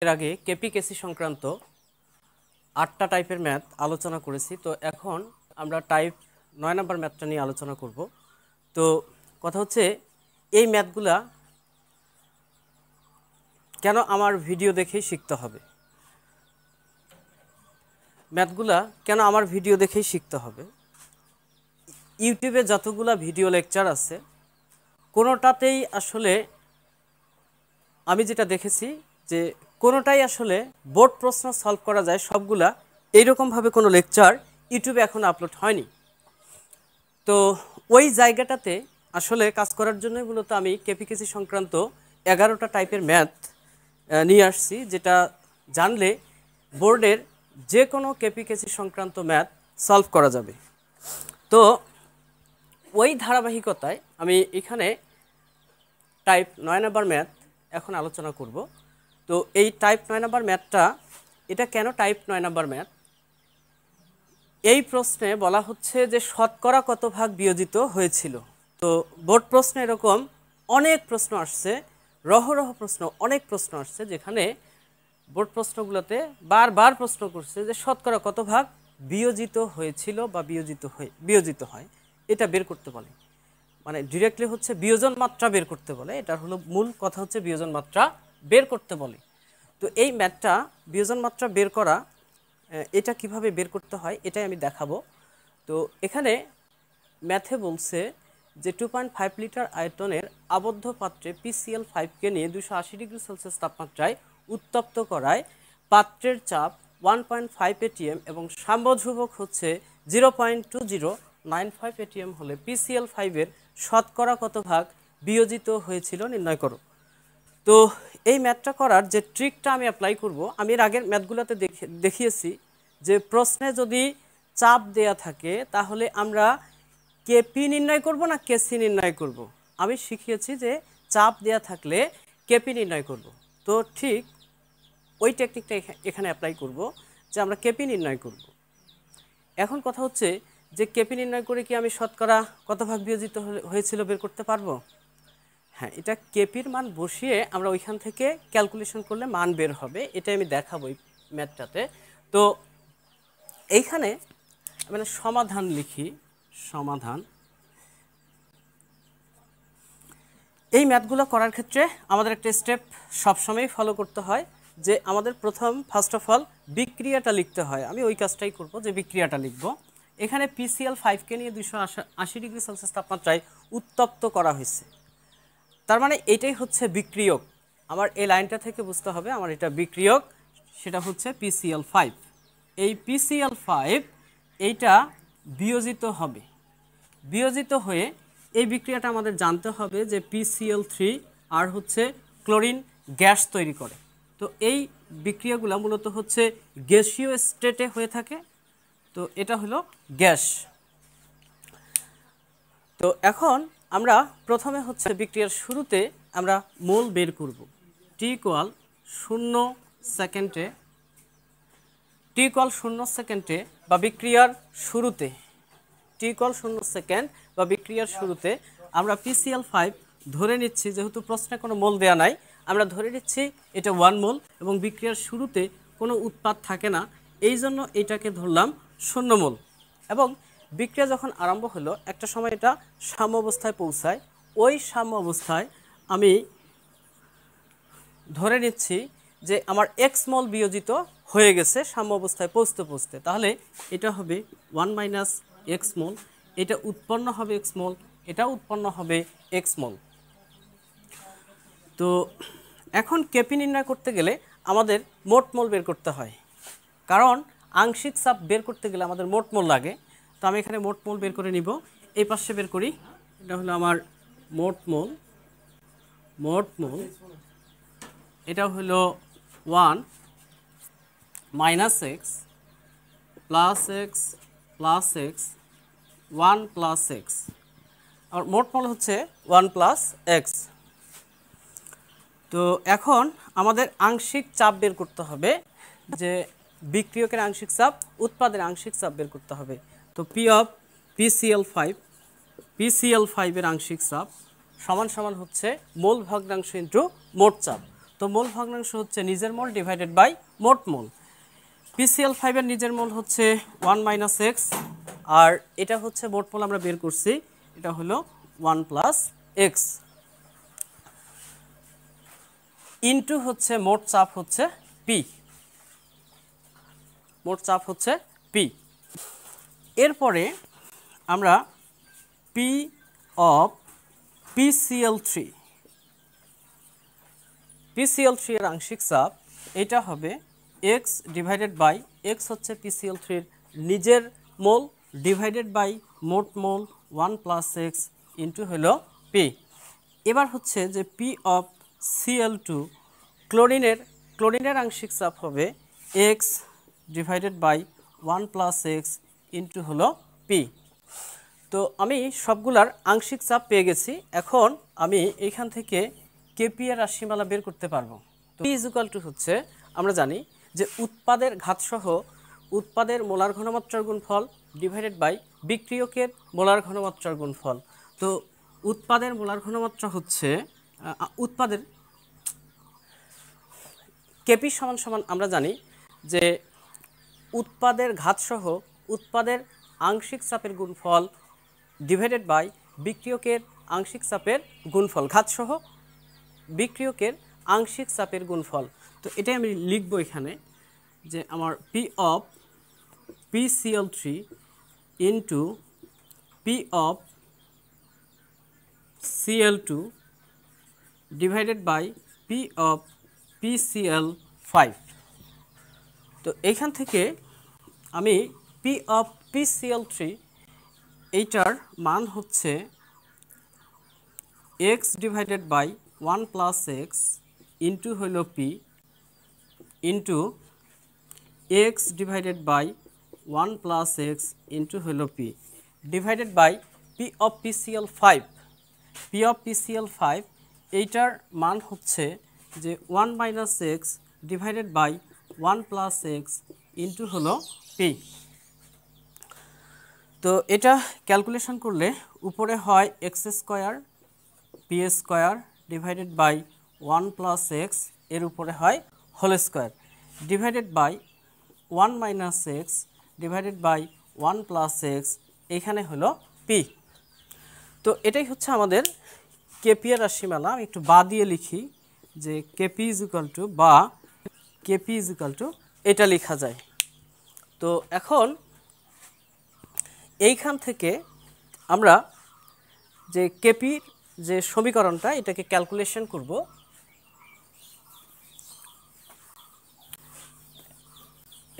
এর আগে কেপিকেসি সংক্রান্ত 8টা টাইপের ম্যাথ আলোচনা করেছি। তো এখন আমরা টাইপ 9 নাম্বার ম্যাথটা নিয়ে আলোচনা করব। তো কথা হচ্ছে এই ম্যাথগুলা কেন আমার ভিডিও দেখেই শিখতে হবে, ম্যাথগুলা কেন আমার ভিডিও দেখেই শিখতে হবে। ইউটিউবে যতগুলা ভিডিও লেকচার আছে কোনোটাতেই আসলে আমি যেটা দেখেছি যে কোনোটাই আসলে বোর্ড প্রশ্ন সলভ করা যায় সবগুলা এইরকমভাবে কোনো লেকচার ইউটিউবে এখন আপলোড হয়নি। তো ওই জায়গাটাতে আসলে কাজ করার জন্যই মূলত আমি কেপিকেসি সংক্রান্ত 11টা টাইপের ম্যাথ নিয়ে আসছি, যেটা জানলে বোর্ডের যে কোনো কেপিকেসি সংক্রান্ত ম্যাথ সলভ করা যাবে। তো ওই ধারাবাহিকতায় আমি এখানে টাইপ 9 নাম্বার ম্যাথ এখন আলোচনা করব। তো এই টাইপ 9 নাম্বার ম্যাথটা, এটা কেন টাইপ 9 নাম্বার ম্যাথ? এই প্রশ্নে বলা হচ্ছে যে শতকরা কত ভাগ বিয়োজিত হয়েছিল। তো বোর্ড প্রশ্নে এরকম অনেক প্রশ্ন আসছে, রহ প্রশ্ন, অনেক প্রশ্ন আসছে, যেখানে বোর্ড প্রশ্নগুলোতে বারবার প্রশ্ন করছে যে শতকরা কত ভাগ বিয়োজিত হয়েছিল বা বিয়োজিত হয়, এটা বের করতে বলে। মানে ডিরেক্টলি হচ্ছে বিয়োজন মাত্রা বের করতে বলে, এটা হলো মূল কথা, হচ্ছে বিয়োজন মাত্রা বের করতে বলে। তো এই ম্যাথটা বিয়োজন মাত্রা বের করা, এটা কিভাবে বের করতে হয় এটাই আমি দেখাবো। তো এখানে ম্যাথে বলছে যে 2.5 লিটার আয়তনের আবদ্ধ পাত্রে PCl5কে নিয়ে 280 ডিগ্রি সেলসিয়াস তাপমাত্রায় উত্তপ্ত করায় পাত্রের চাপ 1.5 atm এবং সাম্য ধ্রুবক হচ্ছে 0.2095 atm হলে PCl5 এর শতকরা কত ভাগ বিয়োজিত হয়েছিল নির্ণয় করো। তো এই ম্যাথটা করার যে ট্রিকটা আমি অ্যাপ্লাই করব, আমি এর আগের ম্যাথগুলোতে দেখিয়েছি যে প্রশ্নে যদি চাপ দেয়া থাকে তাহলে আমরা কেপি নির্ণয় করব না কেসি নির্ণয় করব। আমি শিখিয়েছি যে চাপ দেয়া থাকলে কেপি নির্ণয় করব। তো ঠিক ওই টেকনিকটা এখানে অ্যাপ্লাই করব যে আমরা কেপি নির্ণয় করব। এখন কথা হচ্ছে যে কেপি নির্ণয় করে কি আমি শতকরা কত ভাগ বিয়োজিত হয়েছিল বের করতে পারবো? হ্যাঁ, এটা কেপির মান বসিয়ে আমরা ওইখান থেকে ক্যালকুলেশন করলে মান বের হবে, এটা আমি দেখাবো এই ম্যাথটাতে। তো এইখানে মানে সমাধান লিখি, সমাধান। এই ম্যাথগুলো করার ক্ষেত্রে আমাদের একটা স্টেপ সবসময় ফলো করতে হয়, যে আমাদের ফার্স্ট অফ অল বিক্রিয়াটা লিখতে হয়। আমি ওই কাজটাই করব, যে বিক্রিয়াটা লিখব। এখানে PCl5কে নিয়ে 280 ডিগ্রি সেলসিয়াস তাপমাত্রায় উত্তপ্ত করা হয়েছে, তার মানে এটাই হচ্ছে বিক্রিয়ক। আমার এই লাইনটা থেকে বুঝতে হবে আমার এটা বিক্রিয়ক, সেটা হচ্ছে PCl5। এই PCl5 এইটা বিয়োজিত হবে, বিয়োজিত হয়ে এই বিক্রিয়াটা আমাদের জানতে হবে যে PCl3 আর হচ্ছে ক্লোরিন গ্যাস তৈরি করে। তো এই বিক্রিয়াগুলো মূলত হচ্ছে গ্যাসীয় স্টেটে হয়ে থাকে। তো এটা হলো গ্যাস। তো এখন আমরা প্রথমে হচ্ছে বিক্রিয়ার শুরুতে আমরা মোল বের করব। t=0 সেকেন্ডে, t=0 সেকেন্ডে বা বিক্রিয়ার শুরুতে, t=0 সেকেন্ড বা বিক্রিয়ার শুরুতে আমরা PCl5 ধরে নিচ্ছি, যেহেতু প্রশ্নে কোনো মোল দেয়া নাই, আমরা ধরে নিচ্ছি এটা 1 মোল এবং বিক্রিয়ার শুরুতে কোনো উৎপাদ থাকে না, এই জন্য এটাকে ধরলাম 0 মোল। এবং বিক্রিয়া যখন আরম্ভ হলো একটা সময় এটা সাম্য অবস্থায় পৌঁছায়, ওই সাম্য অবস্থায় আমি ধরে নিচ্ছি যে আমার x মোল বিয়োজিত হয়ে গেছে সাম্য অবস্থায় পৌঁছতে পৌঁছতে। তাহলে এটা হবে 1 - x মোল, এটা উৎপন্ন হবে x মোল, এটা উৎপন্ন হবে x মোল। তো এখন কেপি নির্ণয় করতে গেলে আমাদের মোট মোল বের করতে হয়, কারণ আংশিক চাপ বের করতে গেলে আমাদের মোট মোল লাগে। তো আমি এখানে মোট মোল বের করে নিব, এই পাশে বের করি। এটা হলো আমার মোট মোল, মোট মোল এটা হলো 1 - x + x + x 1 + x, আর মোট মোল হচ্ছে 1 + x। তো এখন আমাদের আংশিক চাপ বের করতে হবে, যে বিক্রিয়কের আংশিক চাপ, উৎপাদের আংশিক চাপ বের করতে হবে। তো PCl5 এর আংশিক চাপ সমান সমান হচ্ছে মোল ভগ্নাংশ ইন্টু মোট চাপ। তো মোল ভগ্নাংশ হচ্ছে নিজের মোল ডিভাইডেড বাই মোট মোল। PCl5 এর নিজের মোল হচ্ছে 1 মাইনাস এক্স, আর এটা হচ্ছে মোট মোল আমরা বের করছি, এটা হলো 1 প্লাস এক্স ইন্টু হচ্ছে মোট চাপ হচ্ছে পি, মোট চাপ হচ্ছে পি। এরপরে আমরা পি অফ PCl3, PCl3 এর আংশিক চাপ এটা হবে এক্স ডিভাইডেড বাই এক্স হচ্ছে PCl3 এর নিজের মোল ডিভাইডেড বাই মোট মোল 1 প্লাস এক্স ইন্টু হলো পি। এবার হচ্ছে যে পি অফ Cl2 ক্লোরিনের আংশিক চাপ হবে x divided by 1 plus x into হলো পি। তো আমি সবগুলার আংশিক চাপ পেয়ে গেছি। এখন আমি এইখান থেকে কেপি এর রাশিমালা বের করতে পারবো। তো পি ইকুয়াল টু হচ্ছে আমরা জানি যে উৎপাদের ঘাতসহ উৎপাদের মোলার ঘনমাত্রার গুণফল ডিভাইডেড বাই বিক্রিয়কের মোলার ঘনমাত্রার গুণফল। তো উৎপাদের মোলার ঘনমাত্রা হচ্ছে উৎপাদের কেপি সমান সমান আমরা জানি যে উৎপাদের ঘাতসহ উৎপাদের আংশিক চাপের গুণফল ডিভাইডেড বাই বিক্রিয়কের আংশিক চাপের গুণফল, ঘাতসহ বিক্রিয়কের আংশিক চাপের গুণফল। তো এটাই আমি লিখব এখানে যে আমার P of PCl3 into P of Cl2 divided by P of PCl5। তো এইখান থেকে আমি পি অফ PCl3 এইটার মান হচ্ছে x divided by 1 plus x into হইল P into x divided by 1 plus x into হইল P divided by P of PCl5। P of PCl5 এইটার মান হচ্ছে যে 1 minus x divided by 1 plus x into হলো পি। তো এটা calculation করলে উপরে হয় x square P square divided by 1 plus x, এর উপরে হয় whole square divided by 1 minus x divided by 1 plus x, এখানে হলো পি। তো এটাই হচ্ছে আমাদের কেপি এর রাশিমালা। আমি একটু বা দিয়ে লিখি যে কেপি ইজ ইকুয়াল টু বা কেপি ইজ ইকুয়াল টু এটা লেখা যায়। তো এখন এইখান থেকে আমরা যে কেপির যে সমীকরণটা এটাকে ক্যালকুলেশন করব।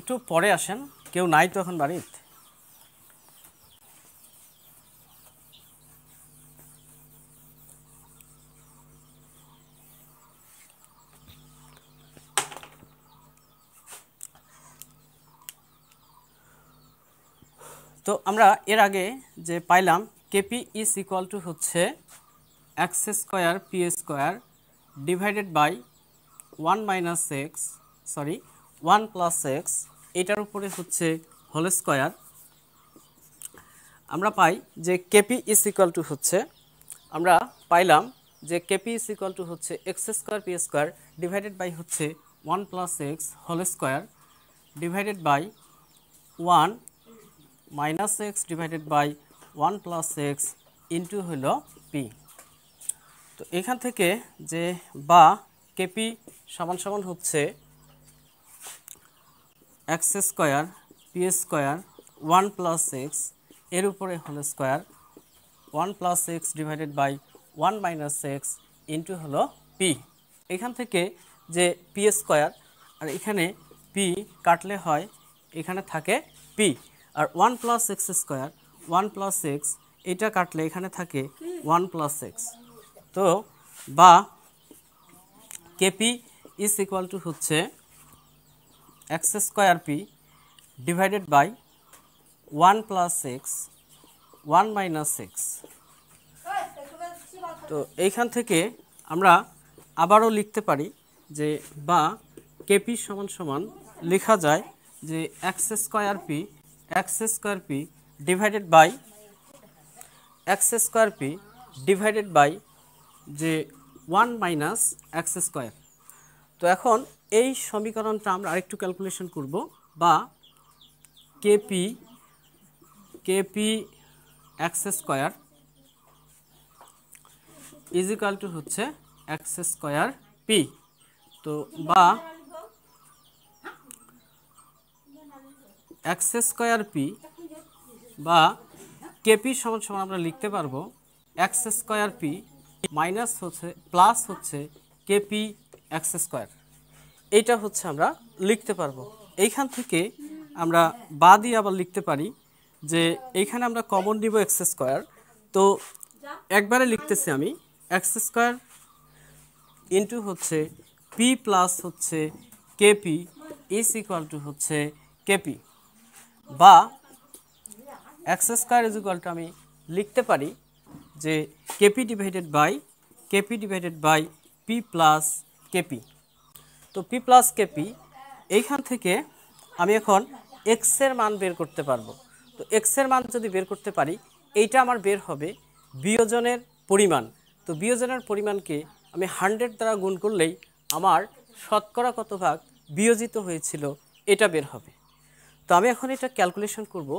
একটু পরে আসেন, কেউ নাই তো এখন বাড়িতে। তো আমরা এর আগে যে পাইলাম কেপি ইজ ইকুয়াল টু হচ্ছে x square P square divided by 1 minus x 1 plus x, এটার উপরে হচ্ছে হোল স্কোয়ার। আমরা পাই যে কেপি ইজ ইকুয়াল টু হচ্ছে আমরা পাইলাম যে কেপি ইজ ইকুয়াল টু হচ্ছে x square P square divided by হচ্ছে 1 plus x whole square divided by 1 minus x divided by 1 plus x into হইল পি। তো এখান থেকে যে বা কেপি সমান সমান হচ্ছে x square P square 1 plus x, এর উপরে whole square 1 plus x divided by 1 minus x into হলো পি। এখান থেকে যে পি স্কোয়ার আর এখানে পি কাটলে হয় এখানে থাকে পি, আর 1 plus x square 1 plus x এটা কাটলে এখানে থাকে 1 প্লাস এক্স। তো বা কেপি ইজ ইকুয়াল টু হচ্ছে x square P divided by 1 plus x 1 minus x. তো এইখান থেকে আমরা আবারও লিখতে পারি যে বা কেপি সমান সমান লেখা যায় যে x square P divided by x square P divided by যে 1 মাইনাস এক্স স্কোয়ার। তো এখন এই সমীকরণটা আমরা আরেকটু ক্যালকুলেশন করব, বা KP x square is equal to হচ্ছে এক্স স্কোয়ার পি। তো বা এক্স স্কোয়ার পি বা কেপি সমান সমান আমরা লিখতে পারবো এক্স স্কোয়ার পি মাইনাস হচ্ছে প্লাস হচ্ছে কেপি এক্স স্কোয়ার। এইটা হচ্ছে আমরা লিখতে পারবো। এইখান থেকে আমরা বা দিয়ে আবার লিখতে পারি যে এইখানে আমরা কমন নিব এক্স স্কোয়ার। তো একবারে লিখতেছি আমি এক্স স্কোয়ার ইন্টু হচ্ছে পি প্লাস হচ্ছে কেপি ইজ ইকুয়াল টু হচ্ছে কেপি, বা x square is equal to আমি লিখতে পারি যে KP divided by P plus KP. তো পি প্লাস কেপি এইখান থেকে আমি এখন এক্সের মান বের করতে পারবো। তো এক্সের মান যদি বের করতে পারি, এইটা আমার বের হবে বিয়োজনের পরিমাণ। তো বিয়োজনের পরিমাণকে আমি 100 দ্বারা গুণ করলেই আমার শতকরা কত ভাগ বিয়োজিত হয়েছিল এটা বের হবে। তো আমি এখন এটা ক্যালকুলেশন করব।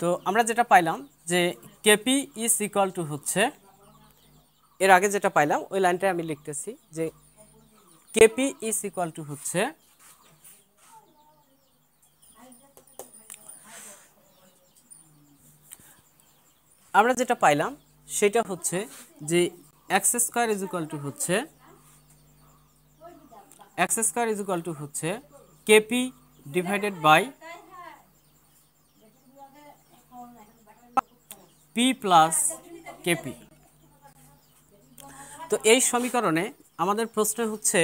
তো আমরা যেটা পাইলাম যে কেপি ইজ ইকুয়াল টু হচ্ছে, এর আগে যেটা পাইলাম ওই লাইনটা আমি লিখতেছি যে কেপি ইজ ইকুয়াল টু হচ্ছে আমরা যেটা পাইলাম সেটা হচ্ছে যে x square is equal to হচ্ছে KP divided by P plus KP. তো এই সমীকরণে আমাদের প্রশ্ন হচ্ছে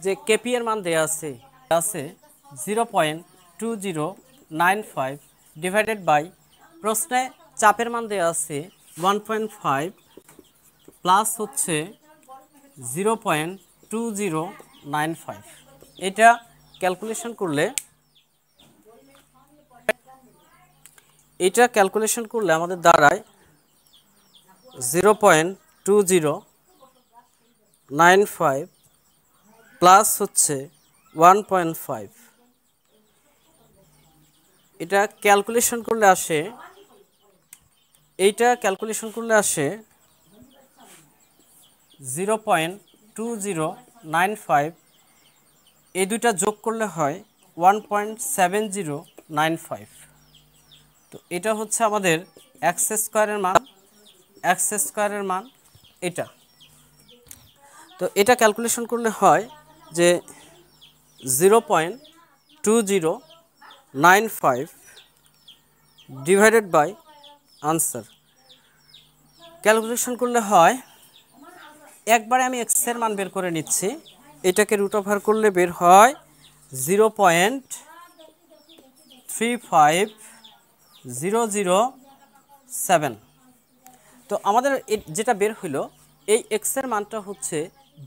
যে কেপি এর মান দেয়া আছে 0.2095 ডিভাইডেড বাই, প্রশ্নে চাপের মান দেয়া আছে 1.5 প্লাস হচ্ছে 0.2095। এটা ক্যালকুলেশন করলে আমাদের দাঁড়ায় 0.2095 প্লাস হচ্ছে 1.5। এটা ক্যালকুলেশন করলে আসে 0.2095, এই দুইটা যোগ করলে হয় 1.7095। তো এটা হচ্ছে আমাদের এক্স স্কোয়ারের মান এটা। তো এটা ক্যালকুলেশন করলে হয় যে 0.2095 ডিভাইডেড বাই আনসার। ক্যালকুলেশন করলে হয়, একবারে আমি এক্সের মান বের করে নিচ্ছি, এটাকে রুট ওভার করলে বের হয় 0.35007। তো আমাদের যেটা বের হইলো এই এক্সের মানটা হচ্ছে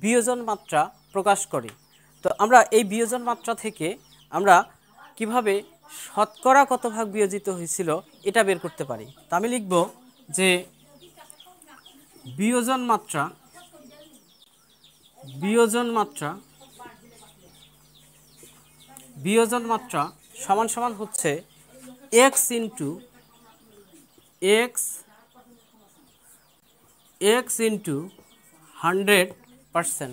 বিয়োজন মাত্রা প্রকাশ করে। তো আমরা এই বিয়োজন মাত্রা থেকে আমরা কিভাবে শতকরা কত ভাগ বিয়োজিত হয়েছিল এটা বের করতে পারি। তা আমি লিখব যে বিয়োজন মাত্রা সমান সমান হচ্ছে এক্স ইন্টু 100%।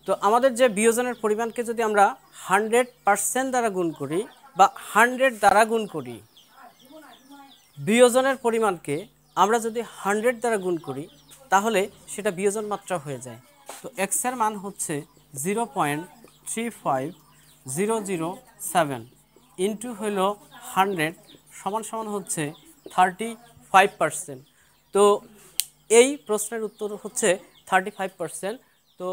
তো আমাদের যে বিয়োজনের পরিমাণকে যদি আমরা 100% দ্বারা গুণ করি বা 100 দ্বারা গুণ করি, বিয়োজনের পরিমাণকে আমরা যদি 100 দ্বারা গুণ করি তাহলে সেটা বিয়োজন মাত্রা হয়ে যায়। তো এক্স এর মান হচ্ছে 0.35007 ইন্টু হইল 100 সমান সমান হচ্ছে 35%। তো এই প্রশ্নের উত্তর হচ্ছে 35%। তো